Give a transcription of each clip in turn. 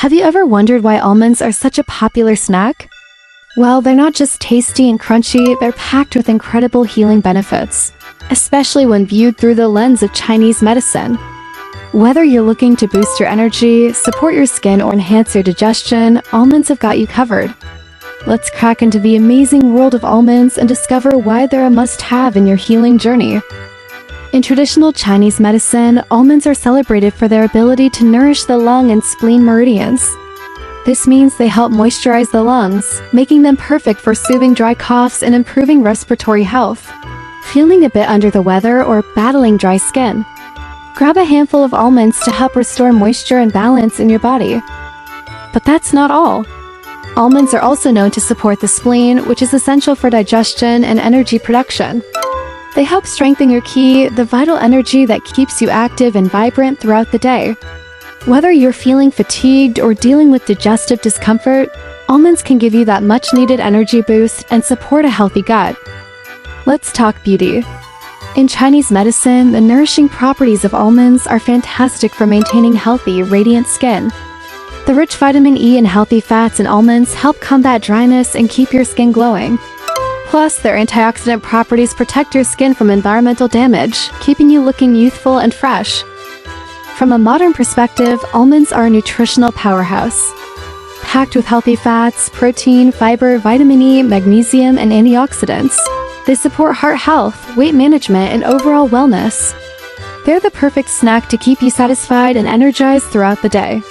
Have you ever wondered why almonds are such a popular snack? Well, they're not just tasty and crunchy, they're packed with incredible healing benefits, especially when viewed through the lens of Chinese medicine. Whether you're looking to boost your energy, support your skin, or enhance your digestion, almonds have got you covered. Let's crack into the amazing world of almonds and discover why they're a must-have in your healing journey. In traditional Chinese medicine, almonds are celebrated for their ability to nourish the lung and spleen meridians. This means they help moisturize the lungs, making them perfect for soothing dry coughs and improving respiratory health. Feeling a bit under the weather or battling dry skin? Grab a handful of almonds to help restore moisture and balance in your body. But that's not all. Almonds are also known to support the spleen, which is essential for digestion and energy production. They help strengthen your qi, the vital energy that keeps you active and vibrant throughout the day. Whether you're feeling fatigued or dealing with digestive discomfort, almonds can give you that much-needed energy boost and support a healthy gut. Let's talk beauty. In Chinese medicine, the nourishing properties of almonds are fantastic for maintaining healthy, radiant skin. The rich vitamin E and healthy fats in almonds help combat dryness and keep your skin glowing. Plus, their antioxidant properties protect your skin from environmental damage, keeping you looking youthful and fresh. From a modern perspective, almonds are a nutritional powerhouse. Packed with healthy fats, protein, fiber, vitamin E, magnesium, and antioxidants, they support heart health, weight management, and overall wellness. They're the perfect snack to keep you satisfied and energized throughout the day.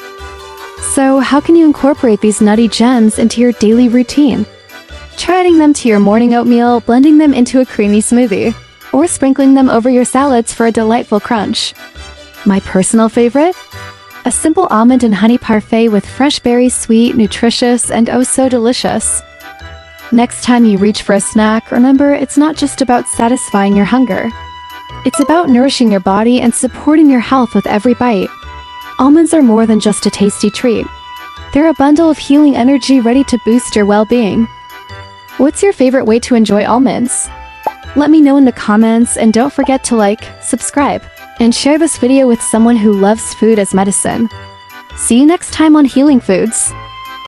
So, how can you incorporate these nutty gems into your daily routine? Try adding them to your morning oatmeal, blending them into a creamy smoothie, or sprinkling them over your salads for a delightful crunch. My personal favorite? A simple almond and honey parfait with fresh berries, sweet, nutritious, and oh so delicious. Next time you reach for a snack, remember it's not just about satisfying your hunger. It's about nourishing your body and supporting your health with every bite. Almonds are more than just a tasty treat. They're a bundle of healing energy ready to boost your well-being. What's your favorite way to enjoy almonds? Let me know in the comments, and don't forget to like, subscribe, and share this video with someone who loves food as medicine. See you next time on Healing Foods.